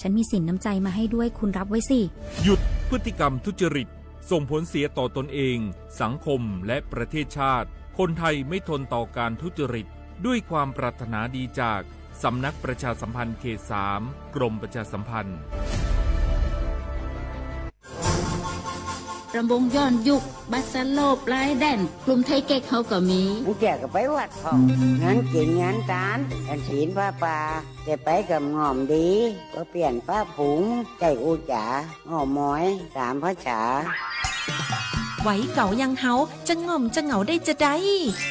ฉันมีสินน้ำใจมาให้ด้วยคุณรับไว้สิหยุดพฤติกรรมทุจริตส่งผลเสียต่อตนเองสังคมและประเทศชาติคนไทยไม่ทนต่อการทุจริตด้วยความปรารถนาดีจากสำนักประชาสัมพันธ์เขต 3 กรมประชาสัมพันธ์รำวงย้อนยุคบัสโลบไร้แดนกลุ่มไทยเก๊กเขาก็มีมันแก่ก็ไปวัดพองานกินงานตานกันศีลผ้าป่าจะไปกับงอมดีก็เปลี่ยนป้าผุงใจอูจ๋าอ้อมม้อยตามพระฉาไหวเก่ายังเฮาจะง่อมจะเหงาได้จะได้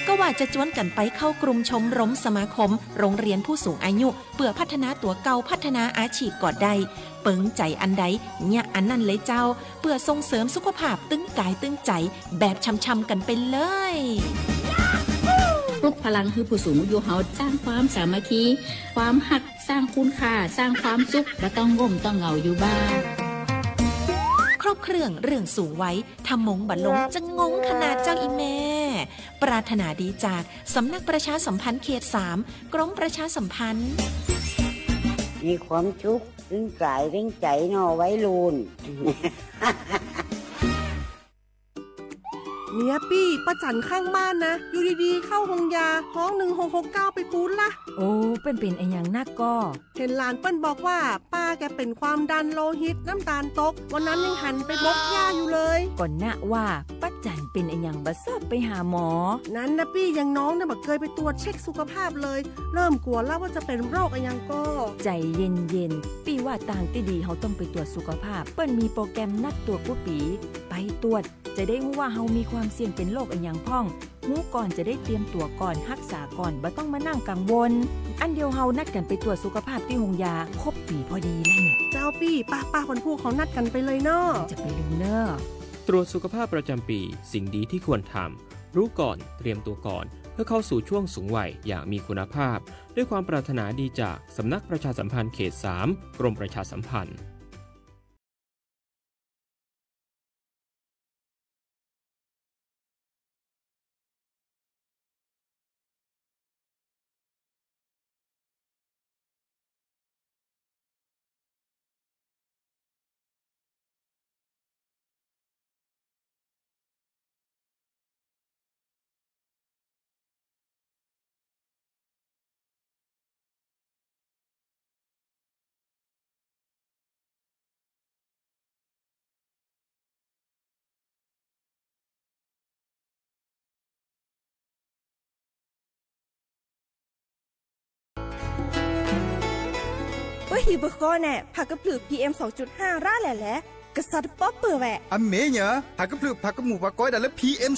ก็ว่าจะจวนกันไปเข้ากลุ่มชมรมสมาคมโรงเรียนผู้สูงอายุเพื่อพัฒนาตัวเก่าพัฒนาอาชีพก่อได้เปิงใจอันใดเนี่ยอันนั้นเลยเจ้าเพื่อส่งเสริมสุขภาพตึงกายตึงใจแบบช่ำๆกันไปเลยปลุกพลังคือผู้สูงอายุเฮาสร้างความสามัคคีความหักสร้างคุณค่าสร้างความสุขและต้องง่มต้องเหงาอยู่บ้านครบเครื่องเรื่องสูงไว้ทำมงบัดลงจะงงขนาดเจ้าอีแม่ปรารถนาดีจากสำนักประชาสัมพันธ์เขต 3 กรมประชาสัมพันธ์มีความชุกถึงกายถึงใจนอไว้ลูนเมียปี้ประจันข้างบ้านนะอยู่ดีๆเข้าห้องยาห้อง1669ไปปูนละโอ้เป็นไอ้อย่างนักก็เห็นหลานเปิ้นบอกว่าป้าแกเป็นความดันโลหิตน้ำตาลตกวันนั้นยังหันไปบกยาอยู่เลยก่อนนะว่าป้าจันเป็นไอ้อย่างบัดซอบไปหาหมอนั้นนะปี้ยังน้องเนี่ยบ่เคยไปตรวจเช็คสุขภาพเลยเริ่มกลัวแล้วว่าจะเป็นโรคอะไรยังก็ใจเย็นๆปี้ว่าต่างที่ดีเขาต้องไปตรวจสุขภาพเปิ้นมีโปรแกรมนัดตรวจกุปีไปตรวจจะได้รู้ว่าเฮามีความเสี่ยงเป็นโรคอะไรอย่างพ่องรู้ก่อนจะได้เตรียมตัวก่อนรักษาก่อนบ่ต้องมานั่งกังวลอันเดียวเฮานัดกันไปตรวจสุขภาพที่โรงยาครบปีพอดีแล้วเนี่ยเจ้าปี้ป้าคนผู้เขานัดกันไปเลยเนาะจะไปดูเนาะตรวจสุขภาพประจำปีสิ่งดีที่ควรทำรู้ก่อนเตรียมตัวก่อนเพื่อเข้าสู่ช่วงสูงวัยอย่างมีคุณภาพด้วยความปรารถนาดีจากสำนักประชาสัมพันธ์เขต 3 กรมประชาสัมพันธ์ว่าฮีบก็แน่ผักกระปลือ PM 2.5 ร่าแหละกษัตริย์ป๊อปเปอร์แหวะอเมเนาะผักกระปลือผักกระหมูผักก้อยแต่ละ PM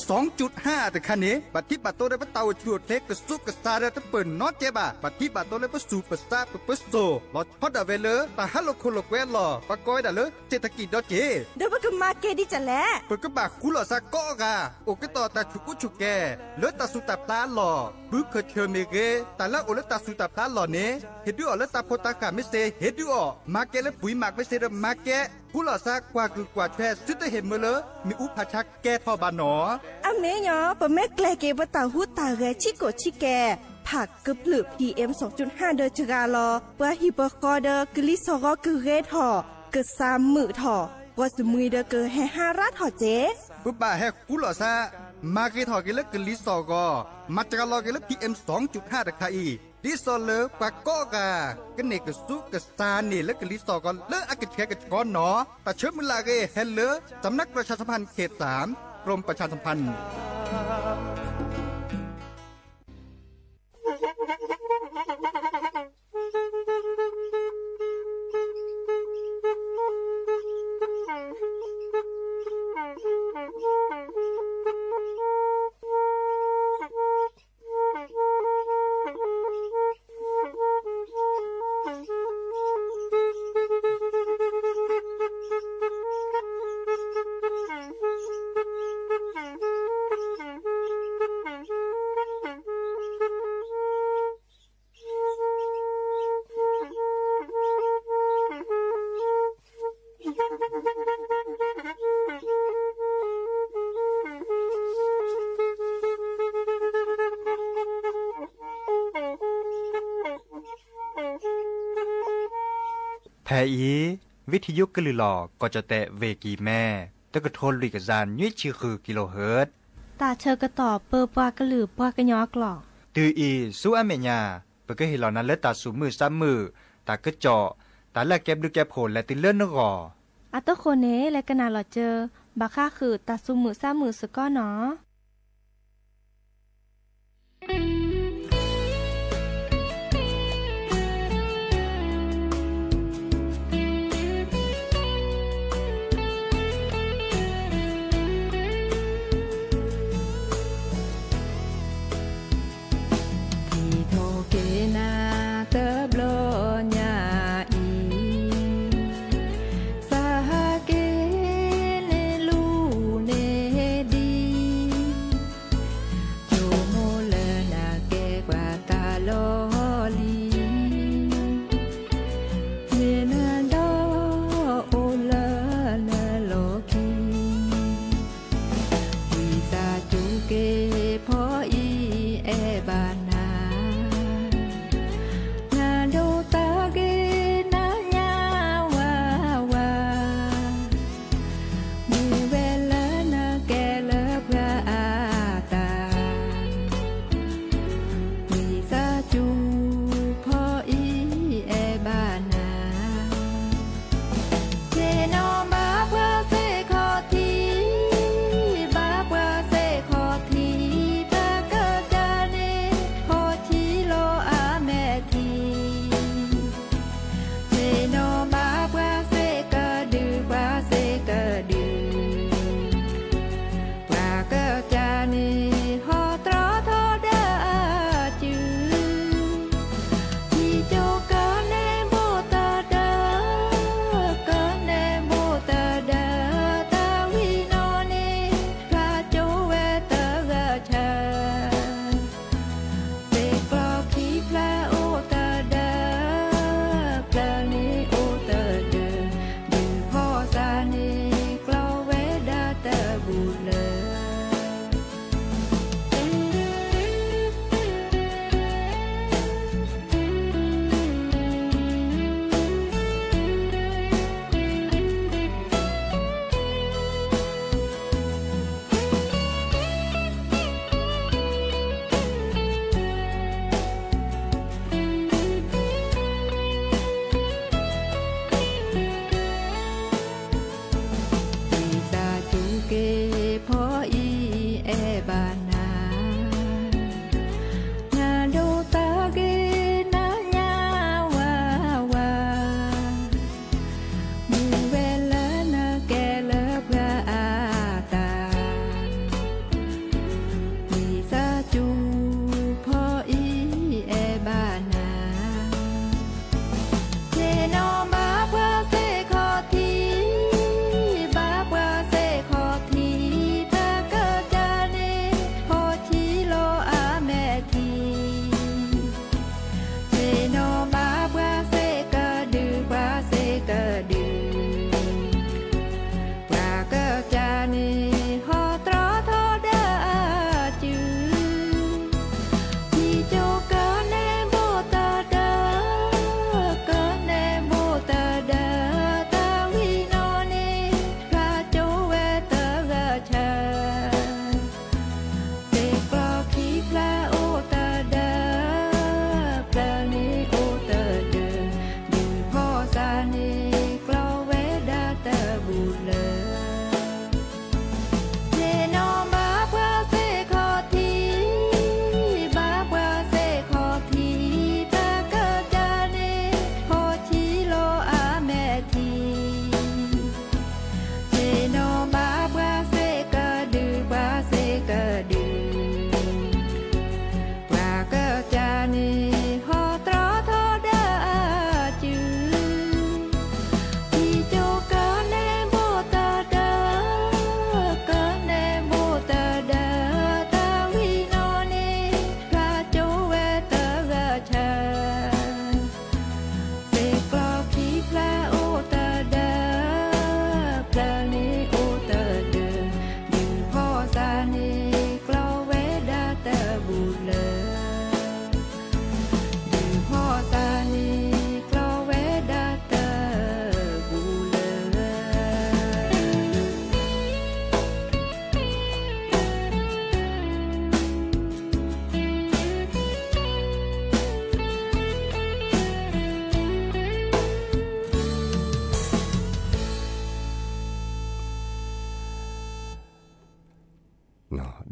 2.5 แต่คันนี้บัดที่บัดโตได้ปะเตาจวดเล็กกระซุกกระซาได้ตะเปิ่นน็อตเจ็บอ่ะบัดที่บัดโตได้ปะสูปะซาปะโซลอดพอดเวเลตาฮัลโลโคโลแควลอผักก้อยได้เลยเศรษฐกิจดอเจเดี๋ยวก็มาเกดิจะแลเปิดกระบะคุลอซาก็กะโอกต่อตาชุกุชุแกเลตาสุตับตาหล่อบึกเคเชเมเกแต่ละโอเลตาสุตับตาหล่อเนเฮ็ดดูออเลตาโพตากาไม่เซเฮ็ดดูออมาเกและปุ๋ยหมักไม่เซระมาเกกุลอซากว่าคือกว่าแท้สุดเห็นมื้อเลมีอุปชักแก่ทอบานออเมยอปะแม่แกลเกบตาหูตาแกชิโกชิแกผักกระปลือ PM 2.5 เดอจกาลอเพื่อฮิปกอเดอกลิซอกกเรทอเก3มื้อทอว่าสมุยเดอเกแห่5รัดทอเจปุ๊บบ่าแฮกุลอซามาเกทอเกลกลิซอกอมาจกาลอเกล PM 2.5 ตะคาอีดิโซเลปะก็กะกะเนกสุกะซาเนและกะลิซอกอนเลอะกะแกกะกอนเนาะตะเชิมลาเกเฮลเลสำนักประชาสัมพันธ์เขต 3 กรมประชาสัมพันธ์ แทอีวิทยุกลือหลอก็จะแตะเวกีแม่ตะกะโทนลิกจานยุ่ยชื่อคือกิโลเฮิรตซ์ตาเชอกระต่อเปอปากระหลือปากระยอกหลอกตืออีสู้อเมญาเปก็เห็นเหล่านั้นและตาสูมือซ้ำมือตากระเจาะตาละแก็บดูแก็บโผล่และติเลื่อนนกออัตโคเนและกนาหลอเจอบาค่าคือตาสูมือซ้ำมือสก้อเนาะ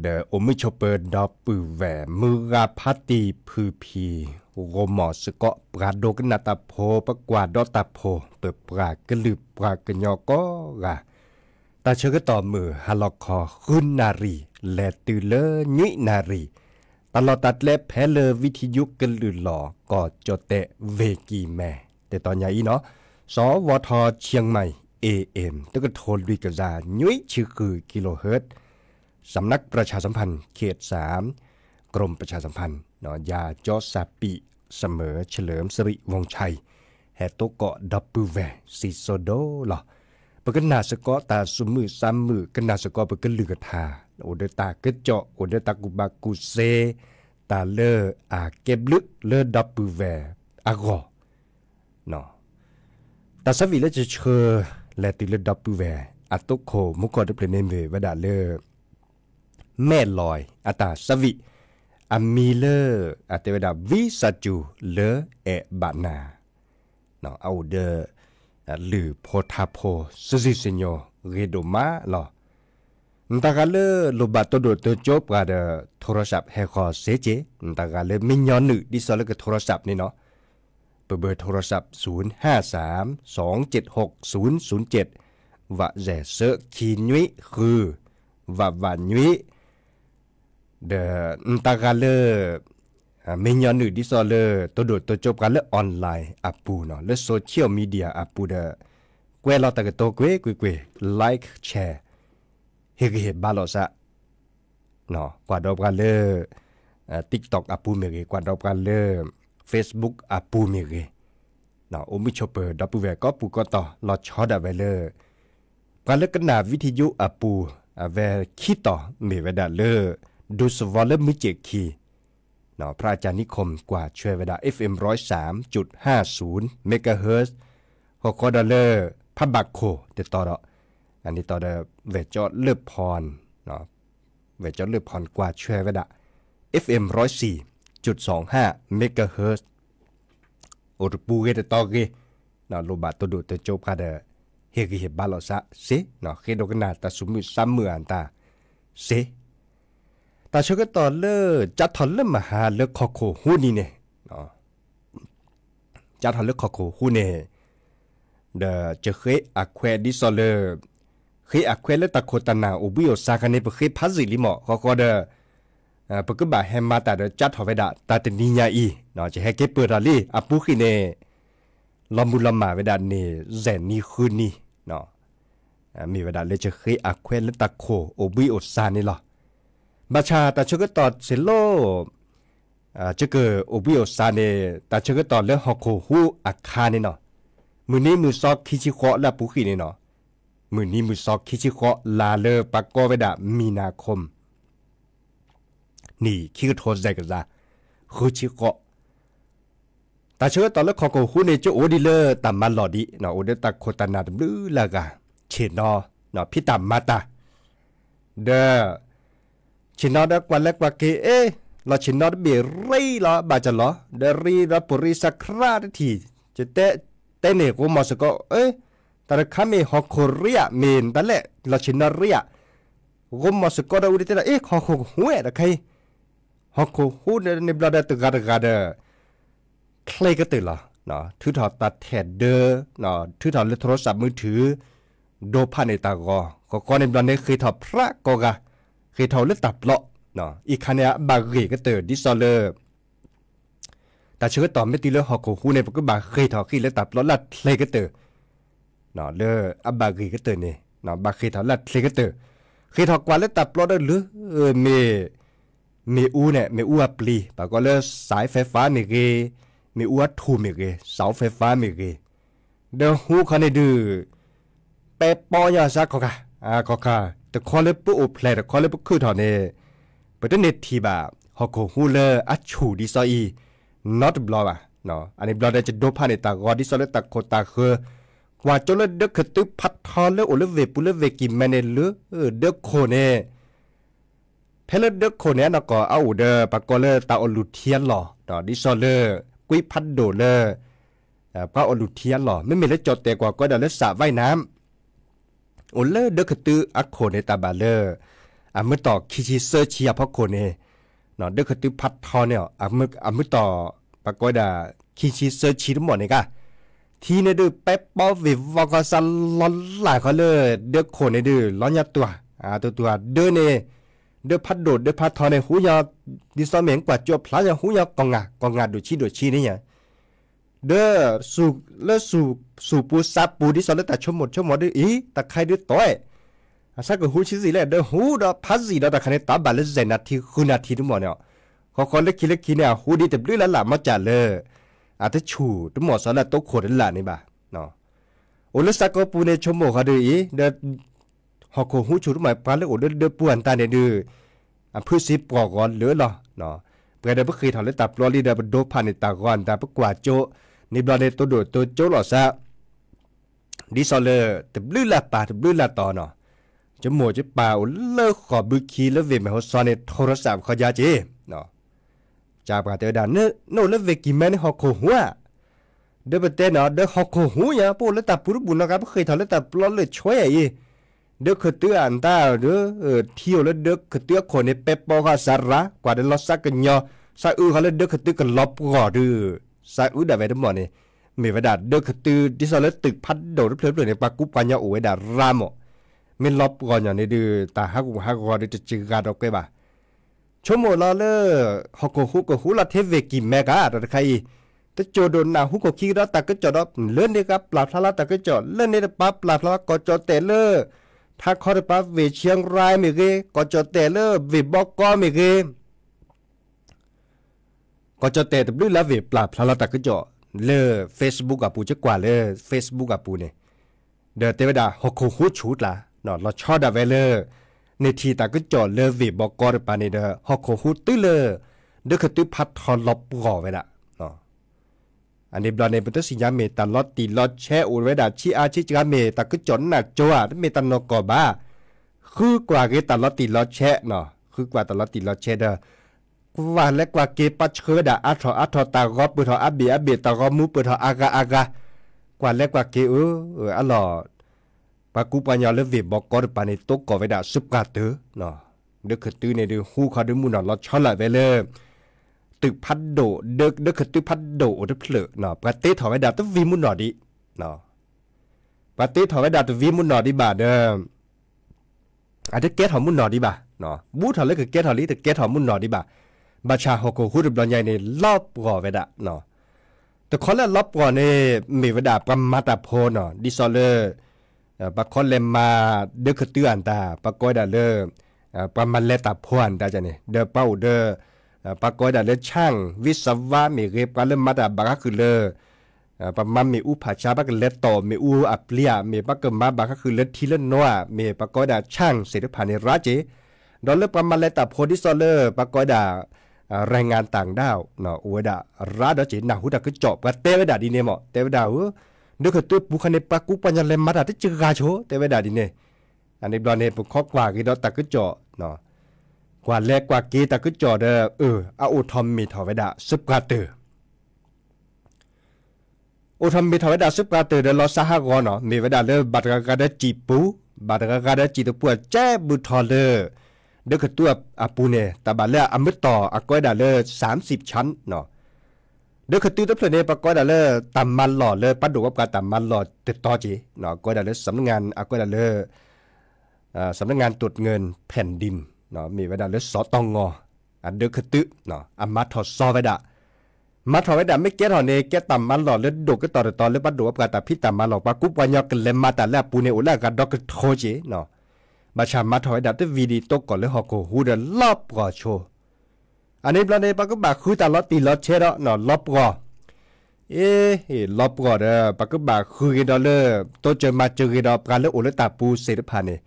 เดออมิชเปอร์ดอปือแหวมือราพัตีพือพีโรมอสกอปราโดกนาตาโพปกวาดอตาโพเปิดปรากลืบปรากญอก็กะตาเชก็ต่อมือฮาลอกคอขึ้นนารีและตือเลยุยนารีตลอดตัดเล็บแพเลวิทยุกลือหล่อก็จดเตะเวกีแม่แต่ตอนใหญ่เนาะสวทเชียงใหม่ AM ตก็โทรลุยกระจายุยชื่อคือกิโลเฮิรตซ์สำนักประชาสัมพันธ์เขต3กรมประชาสัมพันธ์เนาะยาจอสาปิเสมอเฉลิมสิริวงชัยแฮตโตเกาะดับเบิลแวซิโซโดหรอปกนาสกอตาสุมือซ้ำมือกนาสกอปกลือกทาโอเดตากเจาะโอเดตากุบากุเซตาเลอาเก็บลึกเลดับเบิลแวอากอเนาะตาสวิเลจะเชอและติเลดับเบิลแวอัตโคมุกอดเพลเนมเววดาเลแม่ลอยอัตาสวิอามีเลอัตเวดาวิสัจูเลเอบานาเนาะเอาเดหรือโพธาโพซิซิซิโนเรโดมาลอตากาเลโลบาโตโดโตจบกาเดโทรศัพท์แฮคอเซเจตากาเลมิญอนนึดิซอลกโทรศัพท์นี่เนาะเบอร์โทรศัพท์053276007ว่าแจเซคีนุยคือว่านุยเดตากาเลมิญอนนึดิซอลโตโดโตจบกาเลออนไลน์อัปูเนาะเลโซเชียลมีเดียอัปูเดกวยลอตากโตกวยไลค์แชร์เฮกเฮบาลอซะเนาะกว่าดอกกันเลยTikTok อาปูเมเกกว่าดอกกันเลย Facebook อาปูเมเกเนาะโอมิชเปอร์ดับเบิลแวก็ปูก็ต่อลอดช็อตอะไว้เลยกันเลยกันนาวิทยุอาปูเวคิต่อเมเวดาเลดูสวอลเลมิเจคีเนาะพระอาจารย์นิคมกว่าช่วยเวดา FM 103.50 เมกะเฮิรตซ์ฮอกดาเลพะบักโคเดต่อดออันนี้ต่อเดเวจอเลือบพรเนาะเวจอเลือบพรกว่าช่วยไว้ดะ FM 104.25 เมกะเฮิรตซ์โอรปูเกตต่อเกเนาะโลบาตโดตโจพาเดเฮกิเฮบาลอซะเซเนาะเคโดกนาตาสุมือซ้ำมืออันตาเซตาชก็ต่อเลจัดทอนเลมหาเลคอโคฮูนี่เนาะจัดทอนเลคอโคฮูนี่เดจะเคยอะแควดิซอลเลเคยอะแควเลตะโคตนาอุบิโอซาคันเนปเคยพัซิลิหมอก็เดปกบะแฮมมาตาเดจัดทอเวดาตาตนิญาอีเนาะจะให้เก็บเปิดาลีอะปุคิเนลอมบุลมาเวดาเนแซนนี่คืนนี่เนาะมีเวดาเลจะเคยอะแควเลตะโคอุบิโอซานี่ล่ะบาชาตาชก็ตอดเซโลจะเกอุบิโอซาเนตาชก็ตอดเลฮอกโคฮูอาคานี่เนาะมือนี้มือซอกคิชิโคละปุขีนี่เนาะมือนี้มือซอกคิชิโคลาเลปักโกเวดามีนาคมนี่คิกโทสได้กันซะคือชิโคแต่เชื่อตอนแล้วขอกูฮู้ในเจ้าโอดิเลอร์ตามมาหลอดีเนาะโอเดตาโคตานาดบลือละกะเชนเนาะพี่ตามมาตาเด้อเชนอดกว่าเล็กกว่าเกเราเชนอดเบรีละบาจะเหรอเดรีละปุริสักคราทีจะเตแต่เนี่ยกูมาสก็แต่ข้ามีฮอกโคเรียเมนแต่แหละเราชินาเรียกูมาสก็ได้อุดิเตนะฮอกโคหัวแต่ใครฮอกโคหัวในบลาดตึกกาเดใครก็ตื่นละเนาะถือถอดตัดแทดเดอเนาะถือถอดโทรศัพท์มือถือโดพาในตากก็ในบลาดเนี่ยเคยถอดพระก็กะเคยถอดเลือดตับเลาะเนาะอีกคันเนี่ยบาเกก็ตื่นดิซอลเลอร์แต่เชื่อต่อไม่ตีเลือหอกหูในปกติเคยถอดขี้แล้วตับล้อลัดเลยก็เตอเนาะเลืออับบากีก็เตอเนี่ยเนาะบาเคยถอดลัดเลยก็เตอเคยถอดกว่าแล้วตับล้อได้หรือเมอูเนี่ยเมอูอัปลีปากก็เลือสายไฟฟ้าเมเกเมอูอัทูเมเกเสาไฟฟ้าเมเกเดี๋ยวหูเขาในดื้อเป๊ะปอยาซักเขาค่ะแต่คอเล็บปุ๊บแผลแต่คอเล็บปุ๊บคือถอดเนี่ยไปตั้งเน็ตทีบ่าหอกหูเลออัดชูดิซอีnot blow อ่ะเนาะอันนี้ blow ได้จะโดพาในตากอดิสอลตาโคตาคือกว่าจนเด็กคือตึกพัดทอเลโอเลเวปุเลเวกิแมเนลเด็กโคเน่เพลเด็กโคเน่นะก็เอาเดปากก็เลตาอลุเทียนหล่อเนาะดิสอลกุยพัดโดเลพระอลุเทียนหล่อไม่มีเลจอดแต่กว่าก็เดเลสระว่ายน้ำโอเลเด็กคือตึกอักโคเนตาบาเล มือต่อคิชิเซอร์ชียพอคนเองเนาะเด็กคือตื้อพัดทอเนี่ยมือต่อปากดาคิชิเซอร์ชีทั้งหมดนี่กะทีเนี่ยดื้อเป๊ปป๊อวิวอกซันล้อนหลายเขาเลยเด็กคนเนี่ยดื้อล้อนยัดตัวตัวเดินเนี่ยเด็กพัดโดดเด็กพัดทอเนี่ยหูยาดิสอมเหม็นกว่าจวบพลายหูยากองงาดูชีนี่ยังเด้อสู่ปูซับปูดิสอเลแต่ชมหมดดื้ออีแต่ใครดื้อต้อยสักก็หูชิสิเลยเด้อหูดอพัดสีดอแต่คันนี้ตาบาลเลยเจนาทีคุณนาทีทั้งหมดเนี่ยเขาเล็กขี้เนี่ยหูดีแต่ดื้อละมาจ่าเลยแต่ชูทั้งหมดสอนละโต๊ะขวดละนี่บ่าเนาะโอ้แล้วสักก็ปูเนี่ยชมหมดเขาดื้ออีเด้อหอกหูชูทั้งหมดปลาเลยโอ้เด้อปูอันตาเนี่ยดื้อพื้นสีปอกก่อนเหลือหรอเนาะเพื่อเด้อเพื่อเคยถอดเลยตับล้อลีเด้อโดพันในตาก่อนแต่เพื่อกวาดโจนี่บลอเนี่ยตัวโดดตัวโจหล่อซะดิสอเลแต่ดื้อละปลาแต่ดื้อละต่อเนาะจะหมดจะเปล่าเลิกขอบึกขี้แล้วเวมเขาซ้อนในโทรศัพท์เขายาเจเนาะจากปากเตอดานเนแล้วเวกิแม่ในหอกหัวเด้อเต้เนาะเด้อหอกหัวอย่าปูแล้วตับปุรุบุญนะครับเคยทำแล้วตับล้อเลยช่วยอีเด้อคือเตืออันตาเด้อเที่ยวแล้วเด้อคือเตือคนในเป๊ปปอเขาสาระกว่าเด้อล้อซักกันยอซาเขาแล้วเด้อคือเตือกันลบก่อดื้อซาได้ไว้ทั้งหมดนี่มีเวลาเด้อคือเตือดิสอลตึกพัดโดดเพลินในปากุปัญญาโอเวดารามไม่ลบก่อนอย่างนี้ดื้อตาฮักก่อนจะจืดการเอาไปบ่าชั่วโมงละเลยฮอกหูละเทเวกิแมกาแต่ใครแต่โจโดนหนาหูก็ขี้แล้วแต่ก็จอดเลื่อนนี่ครับปราบพละแต่ก็จอดเลื่อนนี่ปั๊บปราบพละก็จอดแต่เลอถ้าเขาได้ปั๊บเวเชียงรายมีเกก็จอดแต่เลอเวบอกก็มีเกก็จอดแต่ดื้อแล้วเวปราบพละแต่ก็จอดเลอเฟซบุ๊กกับปูจะกว่าเลอเฟซบุ๊กกับปูเนี่ยเดี๋ยวเทวดาฮอกหูชุดละเนาะเราชอบดาเวเลอในทีตาก็จอดเลอวีบอกกอดปานี่เด้อฮอกหูตื้อเลอเด้อคือตื้อพัดทอนลบก่อไว้ละเนาะอันนี้บลอในปุตตสิญาเมตาลอดตีลอดแช่อุไว้ดาชีอาชิจกาเมตาก็จอดหนักจัวเมตานกอบ้าคือกว่าเกตาลอดตีลอดแช่เนาะคือกว่าตาลอดตีลอดแช่เด้อกว่าและกว่าเกปัชเวดาอัทตากอปุทออับเบียตากอมูปุทออากากว่าและกว่าเกอลอปากูปัญญาเลวิบอกกอดปานิโตกอเวดาสุกาเตอเนาะเด็กขตื้อในดูหูเขาดูมูนเราชอบละเวเลตึกพัดโดเด็กขตื้อพัดโดเด็กเพลเนาะปาเต้ถอเวดาตัววีมุนนอดิเนาะปาเต้ถอเวดาตัววีมุนนอดิบาเด้ออาจจะเกตถอมุนนอดิบาเนาะบูถอเลยคือเกตถอลิแต่เกตถอมุนนอดิบาบาชาฮอกหูดบลอนใหญ่ในรอบกอเวดาเนาะแต่คนละรอบกอในมีเวดาประมาตาโพเนาะดิซอเลปะคนเลมาเด็กเตือนตาปะก้อยดาเลปะมันเลตาพวนตาจันนี่เดเป้าเดปะก้อยดาเลช่างวิศวะมีเรียบกันเลมาดาบากคือเลปะมันมีอุปชาบักเลตโตมีอุอัปเลียมีปะกมาบากคือเลทีเลนัวมีปะก้อยดาช่างเสด็จผ่านในราชดอลเลปะมันเลตาโพดิซอเลปะก้อยดาแรงงานต่างด้าวเนาะอวยดาราดจีนาหุดาคือจบปะเตวดาดีเนมอเตวดาเด็กตัวบุคคลในปากุปัญญาเลมาดาที่จืดกาโชแต่เวลาดีเนี่ยอันนี้บลอนเนี่ยผมข้อกว่ากี่ดอตาก็จ่อเนาะกว่าแรกกว่ากีตาก็จ่อเด้อเอาอุทอมมีถอเวดาซุปกาเตอร์อุทอมมีถอเวดาซุปกาเตอร์เดลอซาฮากอนเนาะมีเวดาเลบัตรกาเดจีปูบัตรกาเดจีตัวปัวแจ้บุทอเลเด็กตัวอาปูเนี่ยตาบาเลอมิตต่ออากอยดาเล30 ชั้นเนาะเด็กตื้อตัวเพลเนปะก้อยดาเลตำมันหล่อเลยปัดดูว่าการตำมันหล่อติดต่อจีเนาะก้อยดาเลสำนักงานก้อยดาเลสำนักงานตรวจเงินแผ่นดินเนาะมีไว้ดาเลสตงเด็กตื้อเนาะมาถอดซอไว้ดามาถอดไว้ดาไม่แก้ถอดเนแก้ตำมันหล่อเลยดูก็ต่อเลยปัดดูว่าการตำพิตำมันหล่อปะกุปัญญากันเลยมาแต่แล้วปูเนอุล่ากันดอกโทจีเนาะมาชามาถอดไว้ดาตัววีดีโต้ก่อนเลยฮอกหูเดลลอบก่อโชอันนี้ปลาในปากก็บากคือตาลอดตีลอดเชดเนาะลอบก่อลอบก่อเด้อปากก็บากคือกี่ดอลเลอร์ตัวเจอมาเจอกี่ดอลการเลือกโอเลตาปูเสด็จผ่านเนี่ย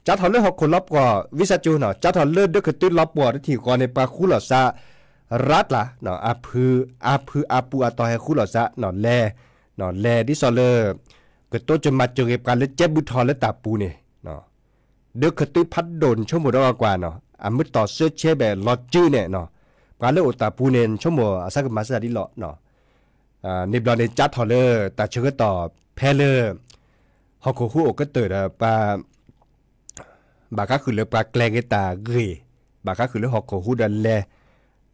จัดถอนเลือกหกคนลอบก่อวิสาจูเนาะจัดถอนเลือกเด็กคือตื้นลอบก่อที่ก่อนในปากคู่หล่อซารัดละเนาะอาปูอาต่อให้คู่หล่อซาเนาะแลดิซอเลอร์ก็ตัวเจอมาเจอการเลือกเจ็บบุทอนและตาปูเนี่ยเนาะเด็กคือตื้นพัดโดนชั่วโมงกว่าเนาะมืดต่อเสื้อเชแบบลอดจื้อเนี่ยเนาะปลาเลือดตาปูเนนชั่วโมงสักมาสักดิหล่อเนาะในบลอนในจัดทอเลอร์แต่เชื่อต่อแพเลอร์ฮอกคู่ก็เติร์ดปลา บาก็คือเลยปลาแกลงตาเกยบาก็คือเลยหอกโคหูดันแล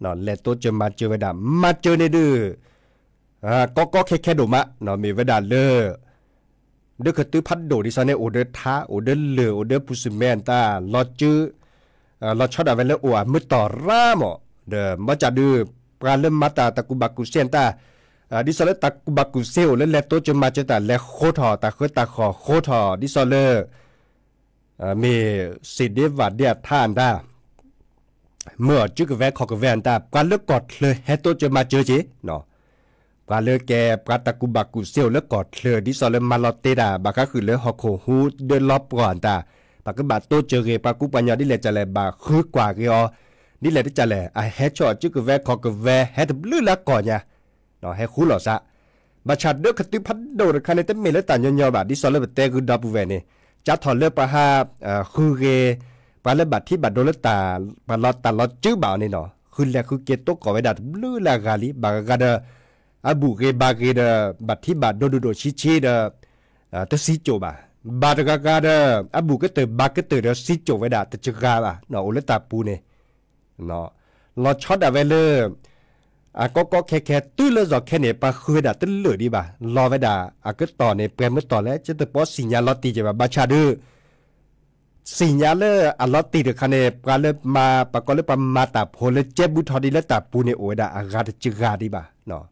เนาะแลตัวจะมาเจอเวดามาเจอในดื้อก็แค่โดมะเนาะมีเวดาเลอเด้อคือตื้อพัดโดดิซะเนี่ยโอเดอร์ท้าโอเดอร์เลอโอเดอร์พุสแมนตาลอจื้อลอชอดาเวลโออ่ะมื้อต่อร่ามอเด้อมาจะดื้อปลาเริ่มมาตาตะกุบักกุเซนตาดิซอเลตะกุบักกุเซลและแลตัวจะมาเจอตาแลโคทอตาเคตาขอโคทอดิซอเลมีสิเดวัดเดียท่านตาเมื่อจึกแวะขอกแวนตาปลาเลิกกอดเลยให้ตัวจะมาเจอจีเนาะปลาเลือแกปลาตะกุบักกุเซลแล้วกอดเลยดิซอลมาลอเตดาบาก็คือเลยฮอกโคฮูเดินรอบก่อนตาปากก็บาโตเจอเกปากุปัญญาดิเลจะเลยบาคือกว่าเกอดิเลจะเลยไอเฮชอจึกแวะขอกแวะเฮตบลือละก่อนเนี่ยเนาะให้คูหล่อซะบาชัดเดือขติพัดโดดคันในเต็มเมลตันยอๆบาดิซอลเลยเตคือดับเวนี่จัดถอนเลือปะฮาคือเกปลาเลือบัดที่บัดโดนตาปลาลอตาลอจื้อบ่าวนี่เนาะคือแลคือเกตโตก่อไว้ดัดบลือละกาลิบากาเดอาบุเกบาเกเดบัดที่บัดโดชิเดตะซิโจบาบาดกากาเดอาบุเกเตบาเกเตเดซิโจไว้ดาตะจกาบาเนาะโอเลตาปูเนเนาะลอช็อตอะเวเลก็แค่ตื้อเลยจอกแค่เนี่ยปะคือดาตื้อเหลือดีบ่ารอไว้ดาก็ต่อเนี่ยเปลี่ยนเมื่อต่อแล้วจะตะปอสิญญาลอตีจะแบบบาชาดื้อสิญญาเลลอตีเดคันเนี่ยปลาเลมาปะก็เลยปมาตาโพเลเจ็บบุทอดีและตาปูเนี่ยโอ้ยดาอากาศจิกาดีบ่เนาะ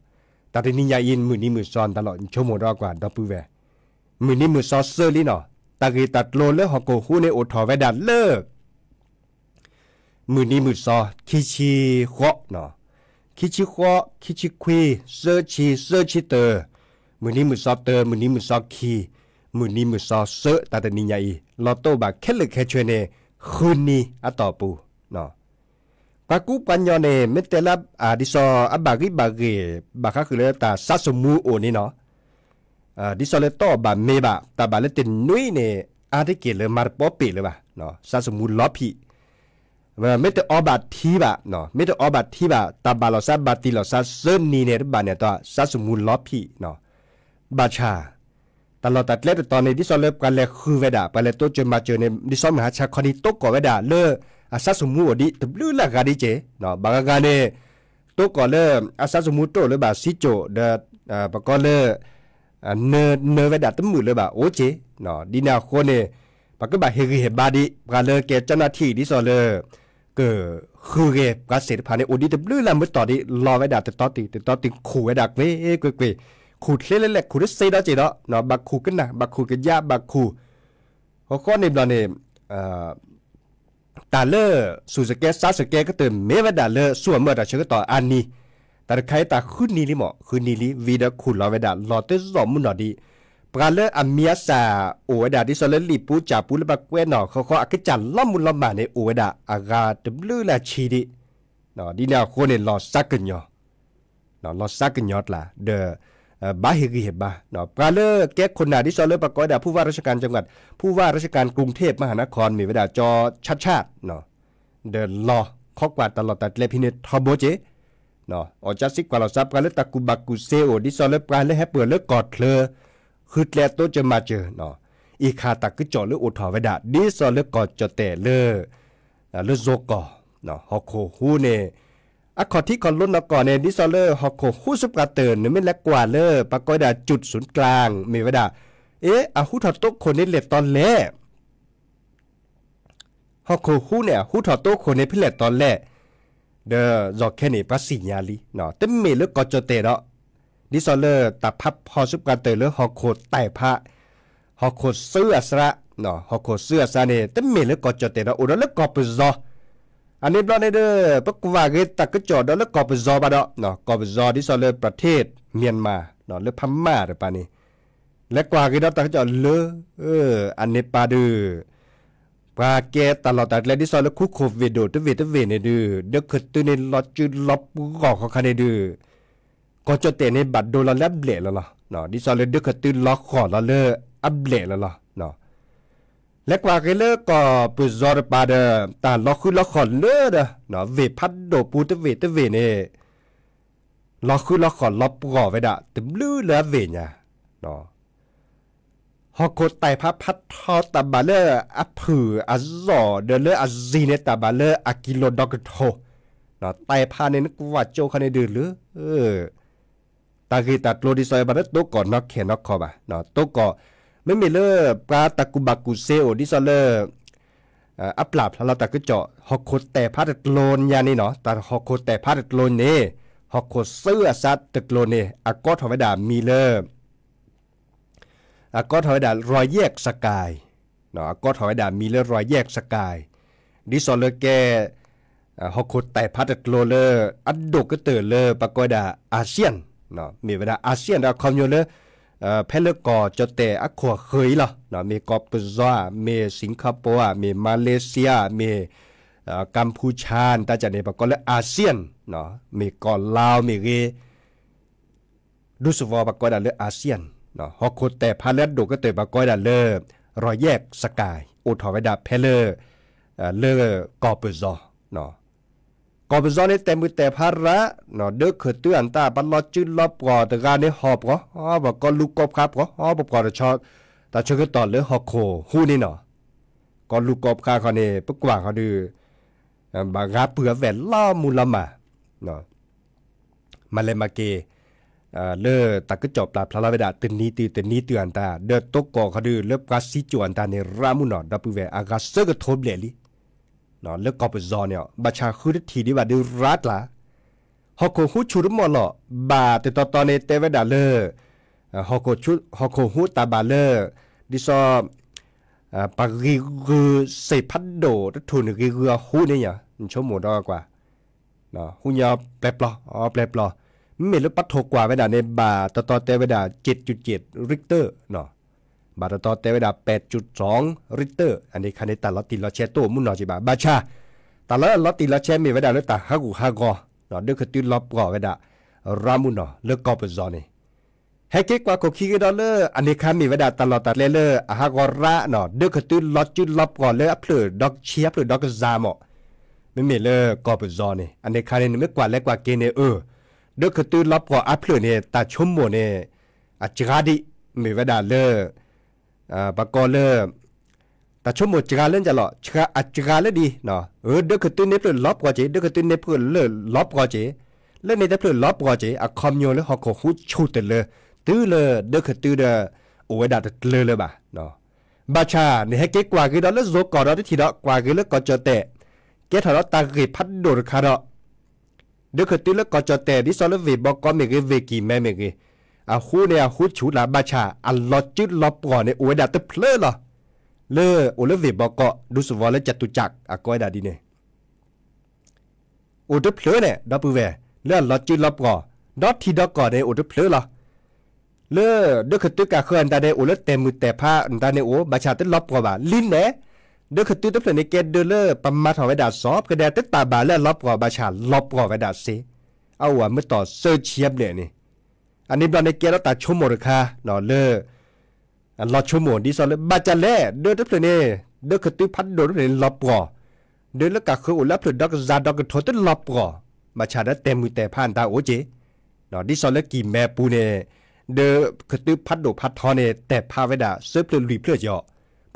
แต่ที่นี่ยาอินมือนี้มือซ้อนตลอดชั่วโมงรอกว่าดอปูแวมือนี้มือซอเซอร์ลี่เนาะตากีตัดโลเลหอกโกฮูในโอทอไว้ดันเลิกมือนี้มือซอคิชิโคเนาะคิชิโคคิชิควีเซอร์ชิเตอร์มือนี้มือซอเตอร์มือนี้มือซอคีมือนี้มือซอเซอร์แต่ที่นี่ยาอีลอโต้บาแค่เล็กแค่ช่วยเนี่ยคืนนี้อะต่อปูเนาะปากูปัญญาเนี่ยไม่แต่ละดิซออับบากิบาเกบาก็คือเลยตาซัสมูโอนี่เนาะดิซอเลโตบาเมบาตาบาเลตินนุยเนี่ยได้เกเลยมาปอเปเลยบาเนาะซัสมูล้อพีไม่แต่อบาทีบาเนาะไม่แต่อบาทีบาตาบาลอซาบาติลอซาเซนนีเนี่ยบาเนี่ยตัวซัสมูล้อพีเนาะบาชาตลอดตัดเล็ดตอนในดิซอเลกันเลยคือเวดาไปเลยตัวจนมาเจอในดิซอมหาชาคอนีโตก่อเวดาเลอาซาสมูอดีตบลูละกาดิเจเนาะบางกาเนี่ยตัวก่อนเลยอาซาสมูโตเลยบาซิโจเดปะก็เลยเนเวดาตมือเลยบาโอเจเนาะดีนาโคเนี่ยปะก็บาเฮริเฮบาดิปะเลยแกเจ้าหน้าที่ดิซอเลยก็คือเกปะเสร็จผ่านในอดีตบลูละมือต่อดิรอเวดาแต่ต่อติขู่เวดาเว้ขู่เล่นๆขู่ได้เซดาเจเนาะบักขู่กันนะบักขู่กันยาบักขู่เขาก็ในบลเนี่ยตาเลอสูสเกซาสเกก็เติมเมวดาเลอส่วนเมื่อดาเชก็ต่ออันนี้แต่ใครตาขึ้นนี่ลิหมอขึ้นนี่ลิวีดาขุนลอเวดาลอเตสอมุนนอดีปลาเลออามียสาโอเวดาดิซอเลลีปูจ่าปูเลบักเวหนอเขาอักจันล้อมมุนล้อมมาในโอเวดาอากาดบลูละชีดิเนาะดีแนวโคเนี่ยลอซักกันยอเนาะลอซักกันยอดละเดอบาเฮกิเฮบาเนาะปลาเลอแก้คนหนาดิซอเลปะกอยดาผู้ว่าราชการจังหวัดผู้ว่าราชการกรุงเทพมหานครมีเวลาจอชาติเนาะเดินรอข้อกวาดตลอดตัดเลพิเนทอโบเจเนาะอจัสิกว่าเราซับกันเลตะกุบักกุเซโอดิซอเลปลาเลแฮเปิดเลกอดเคลคือแลโตจะมาเจอเนาะอีคาตักกึจ่อเลโอทอเวดาดิซอเลกอดจอแต่เลโซกอเนาะฮอโคฮูเนขอที่ก่อนลุ้นเอาก่อนเนี่ยดิซอเลอร์ฮอกโคฮูสุปราเตอร์เนี่ยไม่เล็กกว่าเลยปะก้อยดาจุดศูนย์กลางมีไว้ดาฮูถอดโต๊ะคนนี้เล็ดตอนแรกฮอกโคฮูเนี่ยฮูถอดโต๊ะคนนี้พิเล็ดตอนแรกเดอจอกแค่นี้ปะสิญญาลีเนาะแต่เมเลือกกอจเตเนาะดิซอเลอร์ตัดพับพอสุปราเตอร์เลือกฮอกโคไต่พระฮอกโคเสื้อสระเนาะฮอกโคเสื้อสระเนี่ยแต่เมเลือกกอจเตเนาะโอ้แล้วเลือกกอปซออันนี้บลอในเด้อปกว่าเกตักก็จอดแล้วกอบซอบาดเนาะกอบซอที่ซอเลยประเทศเมียนมาเนาะเลยพม่าเด้อปานี้และกว่าเกตักก็จอดเลอันนี้ปาดื้อปาเกตลอดแต่ที่ซอเลยคุกโควิดโดตเวเนี่ยดื้อเด็กขึ้นตัวในลอจืดลบกอกเขาคันในดื้อก็จะเตะในบัตรโดนแล้วเบลแล้วเนาะที่ซอเลยเด็กขึ้นตัวล็อกขอแล้วเลยอับเบลแล้วเนาะและกว่าเกเลก็ปุจอร์ปาเดตาล็อกคือล็อกขอนเลือดเนาะเวพัดโดปูตเวเนี่ยล็อกคือล็อกขอนล็อกก่อไว้ด่าตึมลื้อแล้วเวเนี่ยเนาะ ฮอกโคไตพระพัดทอตาบาเลอผืออซอเดเลอซีเนตาบาเลอกิโลดอกโทเนาะไตพาในนึกว่าโจคันในดือหรือตากีตัดโลดิซอยบาเลโตก่อนนอกเขนนอกคอบะเนาะโตก่อไม่มีเลปลาตะกุบากุเซโอดิซอเลอัปลาบเราตะกุเจาะฮอกโคแต่พาดโลนยานี่เนาะแต่ฮอกโคแต่พาดโลนนี่ฮอกโคเสื้อซัดตะโลนนี่อากอทอไวดามีเลก็ถอยด่ารอยแยกสกายเนาะก็ถอยด่ามีเลือรอยแยกสกายดิซอลเลแกฮอกโคแต่พัดโลเลอัดดกก็เตอเลปะกอยด่าอาเซียนเนาะมีเวลาอาเซียนเราคอมโยเลเพลกอจแต่อักขวเคยล่ะเนาะมีกัมพูชามีสิงคโปร์มีมาเลเซียมีกัมพูชาแต่จะในปะกอยเลอาเซียนเนาะมีกอลาวมีเกดูสวอปะกอยด่าเลอาเซียนเนาะฮอกโคแต่พาเลดดูก็เตยบากอยดาเลอรอยแยกสกายอุทอไวดาเพเลเลกอเปซอเนาะกอเปซอนี่แต่มือแต่พาระเนาะเด้อคือตัวอันตาบัลลอจื้อลอบกอตะกานี่หอบก็บอกก็ลูกกอบครับก็บอกก็ชอแต่ชก็ต่อเลอฮอกโคฮู้นี่เนาะก็ลูกกอบคาเขานี่ปกว่าเขาดื้อบางาเปือแหวนล่อมูลมาเนาะมาเลยมาเกเลอตะกจบปลาพลาเวดาตึนนี้ตือนตาเดอตกกอเขาดือเล็บกาซิจวนตาในรามุนอดับเวอากาเซกทบเลลิเนาะเล็กกอบซอเนี่ยบัชาคือทีดีว่าดูรัดละฮอกโคฮูชูรุมอลอบาแต่ตอนในเตเวดาเลอฮอกโคชูฮอกโคฮูตาบาเลดิซอปาริกุเซพัดโดทุนริกุฮูเนี่ยชั่วโมงดอกว่าเนาะฮูยาแปลปลอแปลปลอมีลูกปัดถกกว่าเวลาในบาต่อเตเวลา 7.7 ริกเตอร์เนาะบาต่อเตเวลา 8.2 ริกเตอร์อันนี้คันในตาลอติลอเชโตมุนนอจิบาบาชาตาลอติลอเชมีเวลาเลตาฮักฮักอเนาะเด็กติลอบกอเวลารามุนนอเลกอเปซอนี่ให้เก็กว่าก็คิดดอลเลอร์อันนี้คันมีเวลาตลอดตาเลเลอร์ฮักอระเนาะเด็กติลอจิลอบกอเลอัพเลอดอกเชียบหรือดอกซามอไม่มีเลกอเปซอนี่อันนี้คันนี่ไม่กว่าเล็กกว่าเกเนเด็กคือรับก็อัพเลยเนี่ยตาชมโมเนี่ยอาจารย์ดิมีเวลาเลยปากกอเลยตาชมโมจารย์เล่นจะหล่ออาจารย์เลยดีเนาะเด็กคือเนี่ยเพื่อนรับก็เจเด็กคือเนี่ยเพื่อนเลยรับก็เจเล่นในแต่เพื่อนรับก็เจอะคอมโยเลยเขาหูชูแต่เลยตื้อเลยเด็กคือเด้อโอ้ยดัดเลยบ่าเนาะบาชาเนี่ยให้เก็กว่าคือดอลแล้วโซก่อนดอลที่ทีดอกว่าคือแล้วก็เจอแต่เก็ถอดตากีพัดโดดคาร์ดเด็กติลก็จะแต่ดิซอลเวบอกก็มีเกเวกีแม่มีเกฮูเนี่ยฮูชูลาบาชาอัลลอจิลอปก่อนเนี่ยโอ้ยดาตเพลล่ะเลโอเลเวบอกก็ดูสวอลจตุจักอะก็ได้ดีเนี่ยโอ้ตเพลเนี่ยดับเวเลลอจิลอปก่อดอทีดอกก่อนเนี่ยโอ้ตเพลล่ะเลเด็กติกะเคยอันตาเนี่ยโอ้เลเต็มมือแต่ผ้าอันตาเนี่ยโอ้บาชาตลอปก่อบ่าลิ้นเนี่ยเด็กติดตัวในเกดเดอร์ประมาทเอาไว้ด่าซอบก็ได้แต่ตาบาแล้วลบกว่าบาชาลบกว่าไว้ด่าเสเอาว่าเมื่อต่อเซอร์เชียบเลยนี่อันนี้เราในเกดเราตัดชั่วโมงราคาหน่อเลรอชั่วโมงดีซอลบาจาเล่เดินตัวเนี่ยเด็กติดพัดโดนในลบกว่าเดินแล้วก็คืออุลับถึงดอกซาดอกทอตลบกว่าบาชาได้เต็มมือแต่ผ่านตาโอเจหน่อดีซอลกี่แม่ปูเนี่ยเดินติดพัดโดพัดทอเนี่ยแต่พาไว้ด่าเซอร์เพลรีเพลจ่อ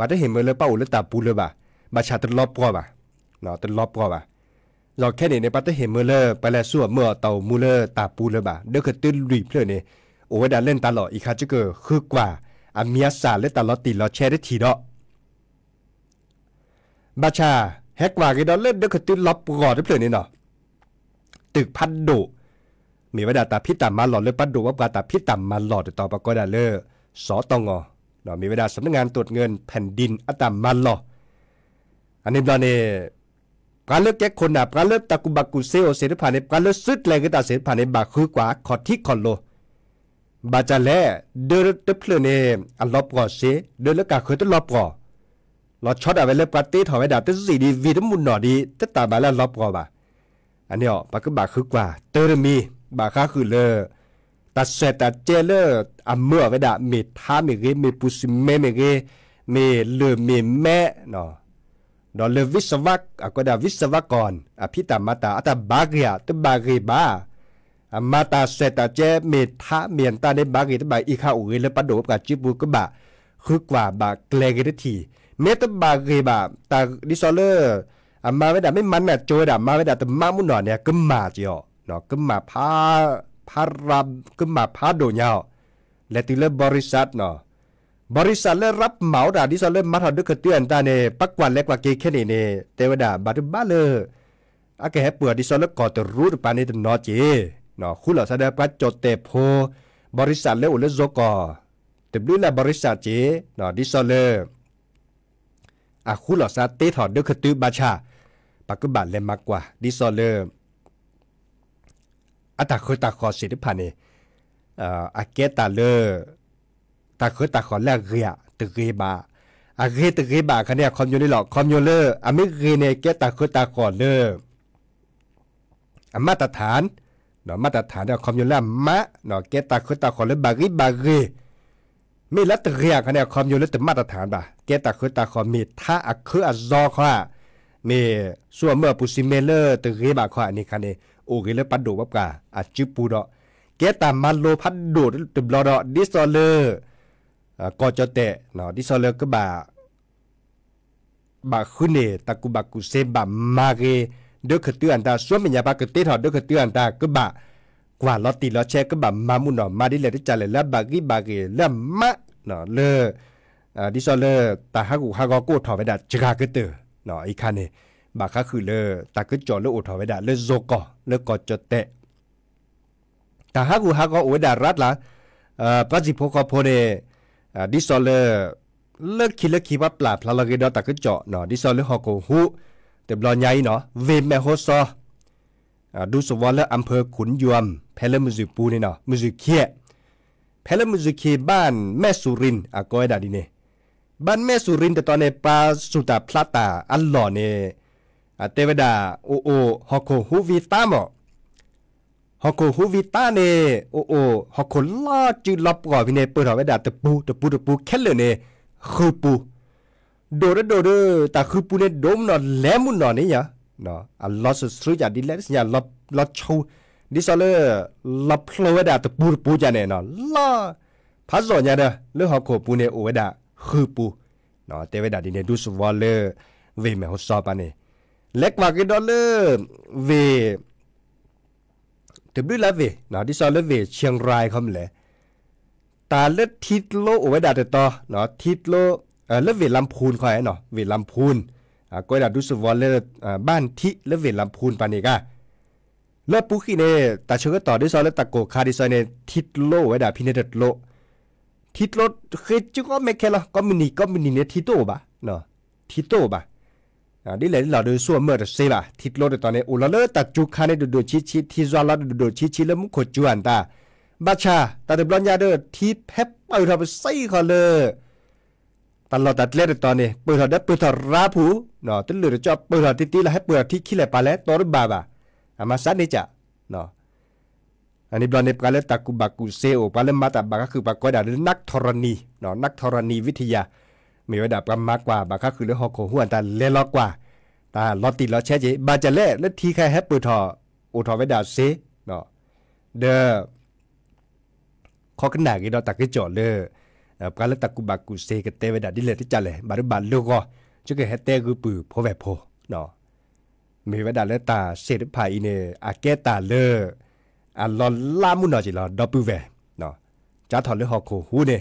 บาได้เห็นมือเลยป้าอุลตาปูเลยบ่าบาชาตลอบกว่าบ่าเนาะตลอบกว่าบ่าเราแค่นี้ในป้าได้เห็นมือเลยไปแล้วส่วนเมื่อเต่ามูเลยตาปูเลยบ่าเด็กคือตื่นรีเพลเนี่ยโอ้ยดาเล่นตลอดอีกครั้งจะเกิดคือกว่าอามีอาสาเล่นตลอดตีเราแชร์ได้ทีเนาะบาชาแฮกว่ากี่ดอลเล่นเด็กคือตื่นลอบกว่าได้เพลเนี่ยเนาะตึกพัดโดมีเวลาตาพิตามาหลอดเลยพัดโดว่าตาพิตามาหลอดต่อปก็ได้เลยสอตงเนาะมีเวลาสำนักงานตรวจเงินแผ่นดินอัตมาหลออันนี้เราเนี่ยการเลือกแก้คนน่ะการเลือกตะกุบักกุเซโอเสด็จผ่านในการเลือกสุดแรงก็ตาเสด็จผ่านในบาคือกว่าขอที่คอนโลบาจาเล่เดินเตเพลเนี่ยอันลบก่อเสเดินแล้วกาเคยต้องลบก่อเราช็อตเอาไว้เลยปาร์ตี้ถอยไว้ดาบตั้งสี่ดีวีทั้งมุนหน่อดีตั้งตาบาแล้วลบก่อบ่าอันนี้อ๋อปากก็บาคือกว่าเตอร์มีบาค่าคือเลยตัดเสร็จตัดเจเลอร์อันเมื่อไว้ดาเมท่าเมเกเมปุสิเมเมเกเมเลือเมแม่เนาะดอลเลวิศวะก็ได้วิศวกรอภิตามาตาอัตบาเกียตบาเกบามาตาเสตาเจเมทาเมียนตาในบาเกตบาอีข้าอุเรเลปะโดกับจิบุกบะ คือกว่าบาเกลกันทีเมตบาเกบาตาดิซอเลอร์มาไม่ได้ไม่มันน่ะโจดามาไม่ได้แต่มามุนหน่อยเนี่ยก็มาจีอ๋อเนาะก็มาพารับก็มาพาโดนยาวและที่เรื่องบริษัทเนาะบริษัทเริ่มรับเหมาด่าดิซอเลอร์มาทอดด้วยกระเตื้อนตาเนี่ยปักวันเล็กกว่าเกแค่นี้เนี่ยแต่ว่าด่าบาดบ้าเลยอาแกให้เปิดดิซอเลอร์ก่อตัวรู้ปานนี้ตัวนอจีเนาะคุณเหล่าแสดงประจดเตโพบริษัทเลี้ยวเลี้ยโจก่อแต่ดูแลบริษัทจีเนาะดิซอเลอร์คุณเหล่าซาเตถอดด้วยกระตื้อบาชาปักบันเล่มมากกว่าดิซอเลอร์ตาคือตาขอสิทธิพันธ์เนี่ยอาเกตาเลอร์ตาคือตาขอแลกเรียตะเกบาอาเกตะเกบาคันเนี่ยคอมยูนี่หรอกคอมยูเลอร์ไม่เกเนี่ยเกตาคือตาขอเลอร์มาตรฐานเนาะมาตรฐานเนี่ยคอมยูเลอร์มะเนาะเกตาคือตาขอเลอร์บารีมีลัตเรียคันเนี่ยคอมยูเลอร์แต่มาตรฐานป่ะเกตาคือตาขอมีท่าอักคืออัจอข้ามีส่วนเมื่อปุซิเมเลอร์ตะเกบาข้ออันนี้คันเนี่ยโอเคเลยปัดดูว่ากาจิปูดอเกตามันโลพัดดูตุบลอดดิซอเลอร์ก็จะเตะเนาะดิซอเลอร์ก็บาขึ้นเนี่ยตะกุบากุเซบามาเกเด็กขตื้ออันตาส่วนเป็นยาบากเตะถอดเด็กขตื้ออันตาก็บากว่าลอตีลอเชก็บามามุนเนาะมาดิเลยที่จัดเลยแล้วบาเกแล้วมะเนาะเลอดิซอเลอร์ตาฮักฮักกูถอดไปดัดจกากเตอเนาะอีกคันเนี่ยบาก็คือเลอตาก็จอเลอถอดไปดัดเลอโจกอเลอก็จะเตะตาฮักโอดารัดละปัจจิพกพอเดดิซอเลอร์เลิกคิดว่าปลาพลาลเกดอตาก็เจาะเนาะดิซอเลอร์ฮอกฮูแต่บลอใหญ่เนาะเวมแมโฮซอดูสวอลเลอร์อำเภอขุนยวมเพลมุซุปูนี่เนาะมุซุเคียเพลมุซุเคียบ้านแม่สุรินก็ไอ้ดาดีเนี่ยบ้านแม่สุรินแต่ตอนในปลาสุตาพลาตาอัลลอเนี่ยเทวดาโอฮอกฮูวิตามอฮอกฮูวิตาเนโอฮอกลอจืลอบก่อพี่เนเปิดเอาไว้ด่าตะปูแค่เลยเนคือปูโดดตาคือปูเนดมนอนแหลมุนนอนนี่ยะเนาะอัลลอฮ์สุดจะดิเลสเนี่ยลอชูดิซอเลอร์ลอพลไว้ด่าตะปูจานเนเนาะลอพัดสอนเนี่ยเด้อเรื่องฮอกปูเนโอไว้ด่าคือปูเนาะเทวดาดิเนดูสวอลเลอร์เวเมฮอซอปาเนเล็กกว่ากิดอลเลอร์เวถึงด้วยแล้วเวเนาะดิซอเลอร์เวเชียงรายเขาเลยตาเลือดทิดโลโอไว้ด่าแต่ต่อเนาะทิดโลเลือดเวลำพูนคอยเนาะเวลำพูนก็ด่าดูสวอลเลอร์บ้านทิเลือดเวลำพูนปานี่กะเลือดปุ๊กขี้เนตาเชื่อต่อดิซอเลอร์ตะโกคาดิซอเนทิดโลไว้ด่าพิเนเดโลทิดโลเคยจุก็ไม่แค่ละก็มินิเนี่ยทิโตบะเนาะทิโตบะดิเลยเราดูส่วนเมื่อเสียบะทิดโลตอนนี้อุลเลอร์ตัดจุคาในดูชิที่จวนเราดูชิแล้วมุขจวนตาบัชาตัดบอลยาเดอที่เพปเปิดทำใส่เขาเลยตลอดตัดเล่ตอนนี้เปิดได้เปิดราผูเนาะตั้งเหลือจะเปิดทีละให้เปิดที่ขี้เหล่ปลาแล้วตัวรบบาบะมาสันนี่จ้ะเนาะอันนี้บอลในปลาเล่ตะกุบักุเซโอปลาเล่มาตัดบาก็คือปลาก้อยดานักธรณีเนาะนักธรณีวิทยามีระดับกันมากกว่าบาก็คือเรื่องฮอกโคหัวแต่เล่นล็อกกว่าแต่ลอติลอแช่จีบาจะเล่แล้วทีใครให้เปิดทออุทอไว้ดาเซเนาะเด้อข้อขนาดกี่ดอตักกี่จอเลยการเล่นตะกุบักุเซกับเตไว้ดาดิเลที่จัดเลยบารุบาลูกก็จะเกิดให้เตคือปือพอแบบพอเนาะมีไว้ดาเล่ตาเสด็จภายในอาเกตาเลอลอนลามุนอจิลอดอปูเวเนาะจะถอดเรื่องฮอกโคหูเนี่ย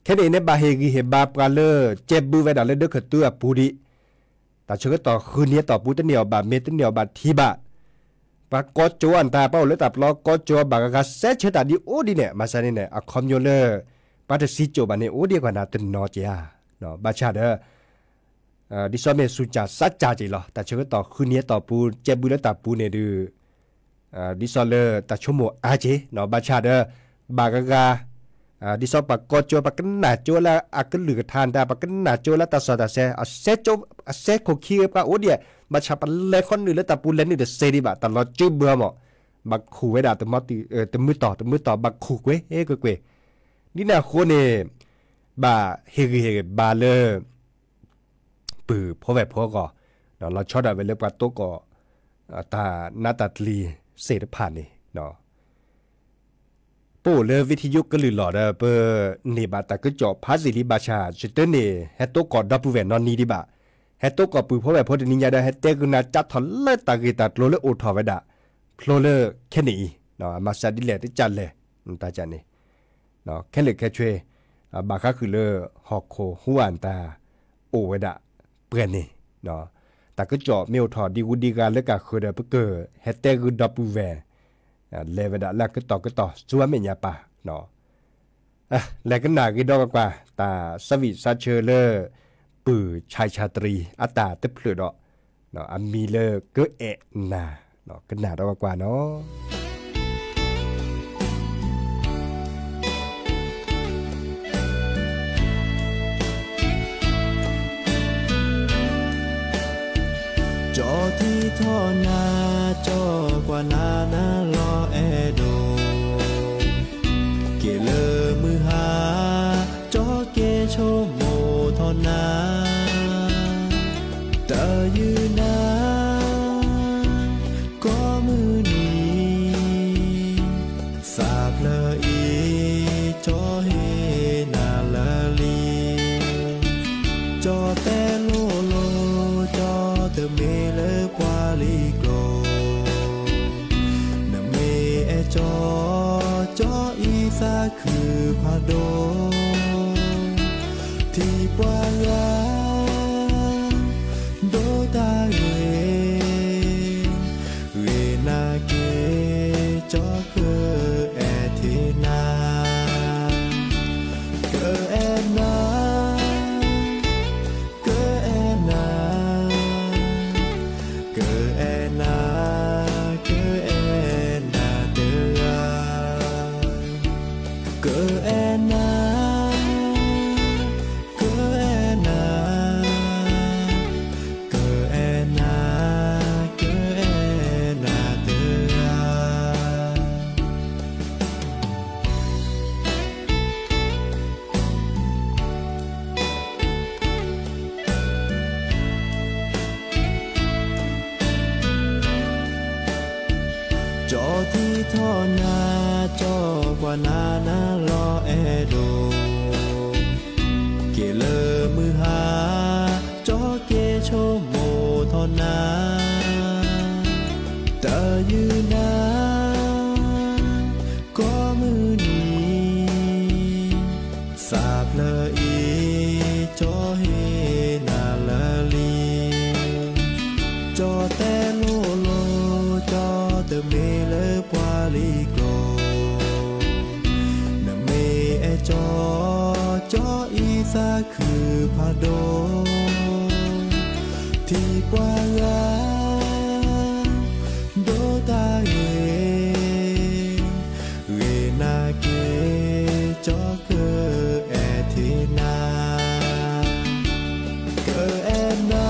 แค่นี้เนี่ยบาเฮกีเฮบาปลาเลเจ็บบูไว้ดาเล่เด็กขตัวปูดิแต่เชื่อต่อคืนนี้ต่อปูตเหนียวบาเมตเหนียวบาทีบะปากกอจวนตาเป้าเลยตับล้อกอจวบากกาเซเชตาดิโอดิเนี่ยมาซานี่เนี่ยอะคอมโยเลปาตซิโจบาเนี่ยโอเดียกว่านาตันนอจียเนาะบาชาเดดิซอเมสุจาสัจจาจิลอแต่เชื่อต่อคืนนี้ต่อปูเจ็บบูเลยตับปูเนี่ยดูดิซอเลตัดชั่วโมงอาเจเนาะบาชาเดบากกาดิซอปากกอจวปากกันหนาโจละอากันเหลือทานดาปากกันหนาโจละตาสอตาเซอะเซโจอะเซโคคีปะโอเดียมาชาปเลคนนึงแล้วตาปูเลนนี่เดเซดิบะตลอดจื้อเบื่อหมอบักขู่ไว้ด่าตะมอติตะมือต่อบักขู่เว้ยเกวยนี่น่ะคนเนี่ยบาเฮบาเลปือพอแบบพอก็เนาะเราชอบได้เวลาปะโตก็ตาหน้าตาลีเสร็จผ่านนี่เนาะป ปูเลวิทยุก็ลือหลอดเปนี่บาตาก็จอบพาสิริบาชาจุดเตนี่เฮโตกอดดับปูแวนนอนนี่ดิบะเฮโตกอปือเพราะแบบพอดนิยาได้เฮเตกุนาจัดทอนเลตากิตาโลเลโอทอไว้ดะโลเลแค่นี้เนาะมาซาดิเลติจันเลยตาจันนี่เนาะแค่เล็กแค่ช่วยบาคาคือเลฮอกโคหัวอันตาโอไว้ดะเปื่อนนี่เนาะตาก็จอบเมลทอดีกูดีการแล้วก็คือเดเปเกอร์เฮเตกุดับปูแวนเลวดะแล้วก็ต่อชัวเมียป่าเนาะแล้วก็หนากิดอกกว่าตาสวิซาเชอร์เลอร์ปือชายชาตรีอัตตาเตเพลดเนาะอามีเลอร์ก็เอะนาเนาะก็หนาดอกกว่าเนาะจอที่ท่อนาจอกว่านานาลอแอโดเกเลอมือหาจอเกโชโมท่อนาตายืนนาก็มือนี้สาบเลออีจอเฮนาลาลีจอแต่โลโลจอเตเมเลกว่าลีโกรนเมเอจออีสาคือพาโดที่ปวายาโดตาเรนาเกจอเกแอเทนาเกแอนาจอที่ท่อนาจอกว่านานาลอแอโดเกเลอมือหาจอเกโชโมท่อนาตายืนนาก็มือนี้สาบเลออีจอเฮนาลาลีจอแต่โลโลจอเตเมเลปวาลีโกรนเมเอจออีสาคือพาโดที่ปวายาโดตาเรนาเกจอเกแอเทนาเกแอนา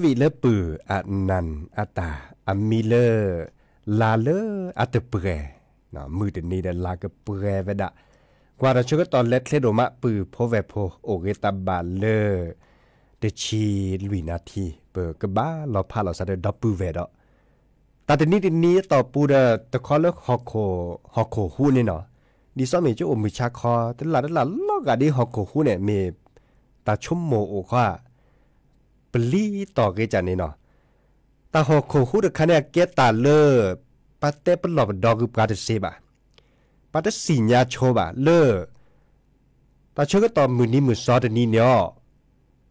วีเลปืออันนันอัตาอัมมิเลลาเลอัตเปรนะมือเดนี้เดลากเปรเวดะกว่าเราช่วยตอนเล็ดเลโดมะปือโพเวโพโอเกตาบาเลเดชีลุยนาทีเปิดกบ้าเราพาเราซะเดดับปือเวดะแต่เดนี้ต่อปูเดตะคอเลิกฮอกโคฮูนี่เนาะดิซอมีเจ้าอมมิชาคอแต่ละลอกอะดิฮอกโคฮูเนี่ยมีตาชุ่มโมโอว่าปลีต่อเกจันนี่เนาะตาฮอกโคฮูเดคันเนี่ยเกตาเลปาเตปลอบดอกุปกาเดเซบะปาเตสิญญาโชบะเลตาเชก็ต่อมือนี้มือซอดนี่เนาะ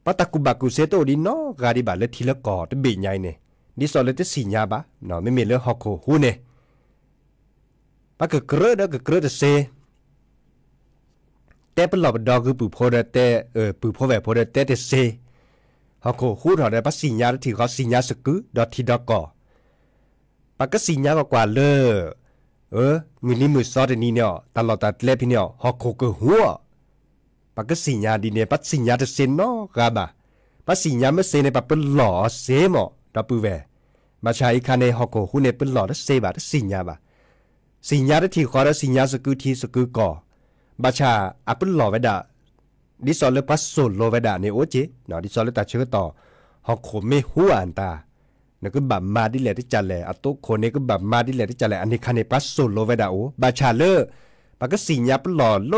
ปาตากุบักกุเซโตดิเนาะกาดิบะเลทีละกอตะเบใหญ่เนี่ยดิซอเลเตสิญญาบะเนาะไม่มีเลฮอกโคฮูเนี่ยปากกระเดกกระเดเซแต่ปลอบดอกุปุโพเดเตปุโพเวโพเดเตเตเซฮอกโคฮูถอดได้ปาสิญญาที่เขาสิญญาสกุดอทีดอกอปากสิญญากว่าเลมือนี้มือซอดนี่เนี่ยตลอดตัดเล็บพี่เนี่ยฮอกโคกหัวปากสิญญาดีเนี่ยปัสิญญาเตเซนเนาะกาบะปัสิญญาไม่เซในปะเป็นหล่อเซมอดับปูเวมาใช้คันในฮอกโคฮูเนี่ยเป็นหล่อเตเซบะเตสิญญาบะสิญญาที่ขอได้สิญญาสกุทีสกุก่อบาชาอัปหล่อไว้ดาดิซอลเลปัสโซโลไว้ดาในโอเจเนาะดิซอลเลตัดเชื้อต่อฮอกโคไม่หัวอันตาเนี่ยก็แบบมาดิแหละที่จันแหละอัตุคนนี้ก็แบบมาดิแหละที่จันแหละอันนี้คันในปัสโซโลไว้ดาโอบาชาเลปากก็สิญญาปหล่อเล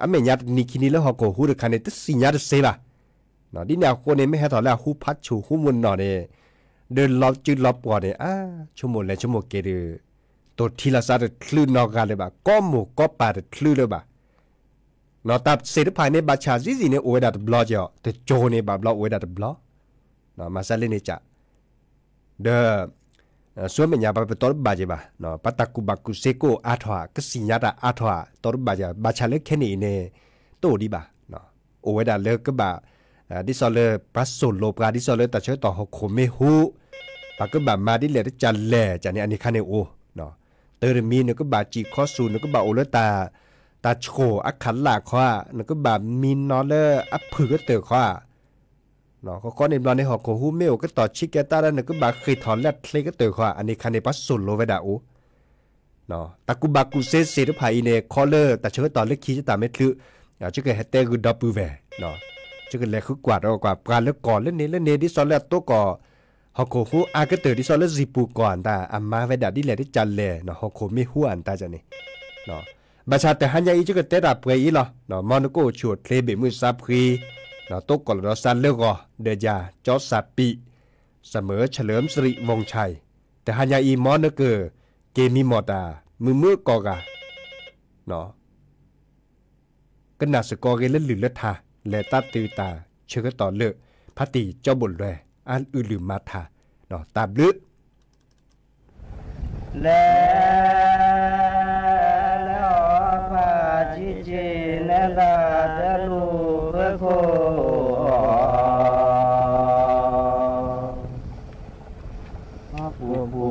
อเมญานิคินีแล้วฮอกโคฮูเดคันในที่สิญญาเดเซบะเนาะดิแนวคนนี้ไม่ให้ถอดแล้วฮูพัดชูฮูมุนเนาะเนี่ยเดินรอบจืดรอบปอดเนี่ยชั่วโมงและชั่วโมงเกลือตัวทีละซาดคลื่นนอกกันเลยบ่าก็หมูก็ปาดคลื่นเลยบ่านอตับเสร็จภายในบาชาซิซิเนี่ยโอเวดัตบล็อกเจาะแต่โจเนี่ยบ่าบล็อกโอเวดัตบล็อกนอมาซาเลนี่จ้ะเด้อส่วนเป็นยาไปตอบบาเจบ่านอปัตตะกุบักกุเซโกอาทวากสิญญาตาอาทวาตอบบาเจบาชาเล็กแค่นี้เนี่ยโตดีบ่านอโอเวดัตเลิกก็บ่าดิซอลเลปัสโซโลปราดิซอลเลตัดเชื้อต่อหกโคเมฮูปากก็บ่ามาดิเลที่จันแหล่จันเนี่ยอันนี้คันเนี่ยโอเนาะเตอร์มีนึกก็บาจีคอสูนึกก็บาโอเลตาโชอักขันหลากข้านึกก็บามีนอเลอัพผือก็เตอข้าเนาะก็ในบอลในหอกโคฮูเมลก็ต่อชิกเกต้าแล้วนึกก็บาเคยถอนแลดเคลก็เตอข้าอันนี้คันในปัสสุนโลเวดาโอเนาะตะกุบากุเซเซตุภายในคอเลอร์แต่เชื่อต่อเล็กขี้จะตามไม่ทะลุชื่อเกิดเฮเตกุดับปูเวเนาะชื่อเกิดแลคือกวาดเอากว่าการเลิกก่อนเล่นเนดิซอลแลตโตก่อฮอกโคฮูอาก็เตอดิซอลเลซิปูก่อนตาอามาเวดาดิเลที่จันเลเนาะฮอกโคไม่หัวอันตาจันนี่เนาะบาชาแต่หันยาอีจุกเตดับเปย์อีหรอเนาะมอนโกชวดเคลเบมือซาพรีเนาะโตก่อนเราซันเลกอเดียจอสาปีเสมอเฉลิมสิริวงชัยแต่หันยาอีมอนเกอเกมีมอตามือกอกาเนาะก็น่าสกอเกเล่นหรือเลือดทาและตัดตือตาเชื่อต่อเลือพัติเจ้าบุญแรอันอือลืมมาทาเนาะตามลึกแล้วพาจิเจนลาตะลูเบโคปู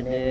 เด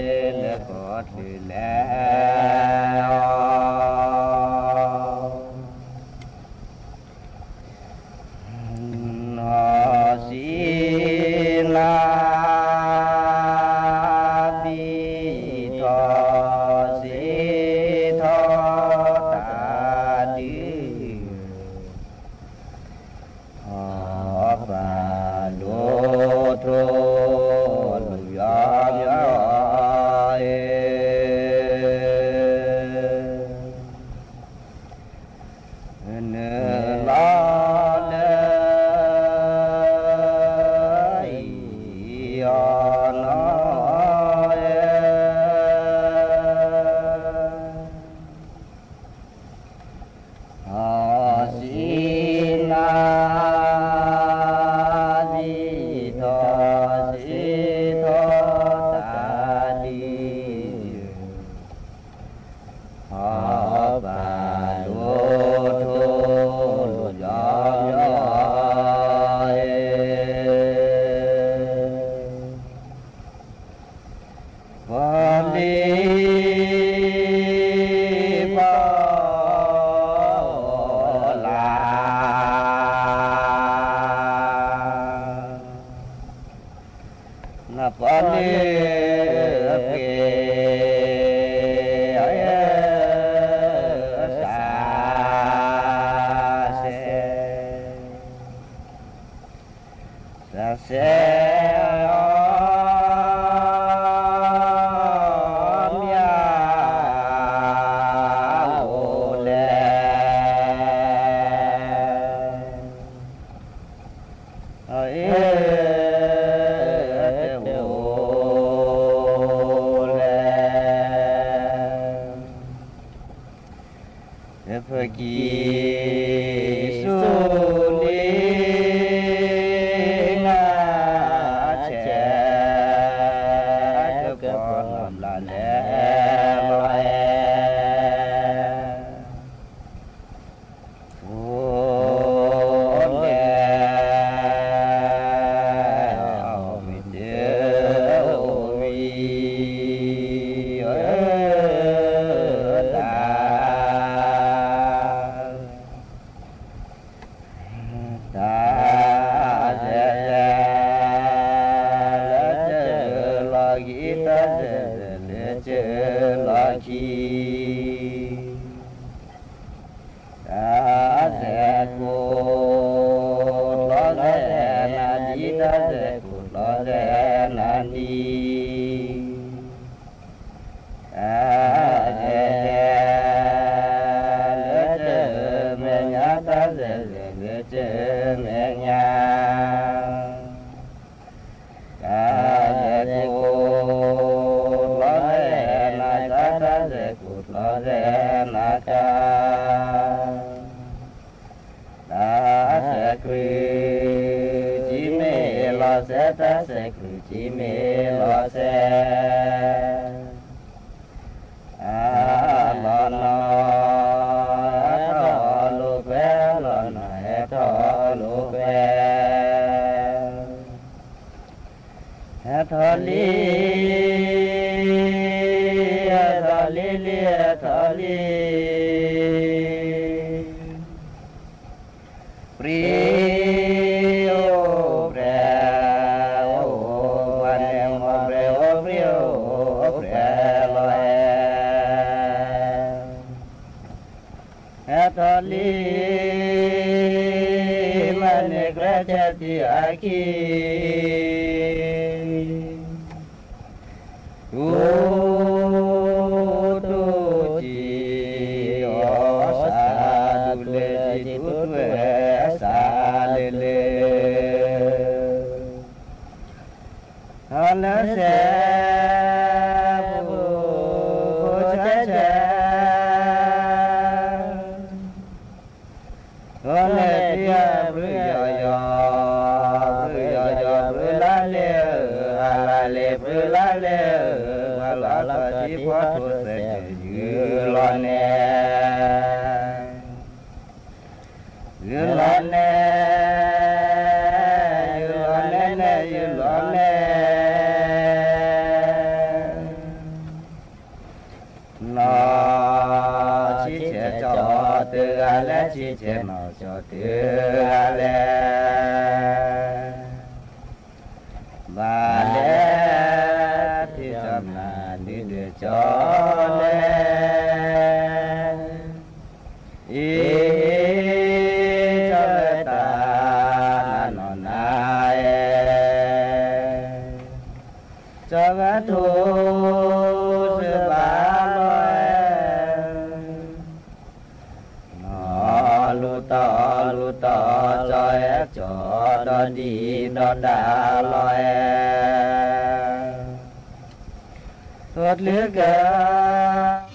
Thoát lứa cả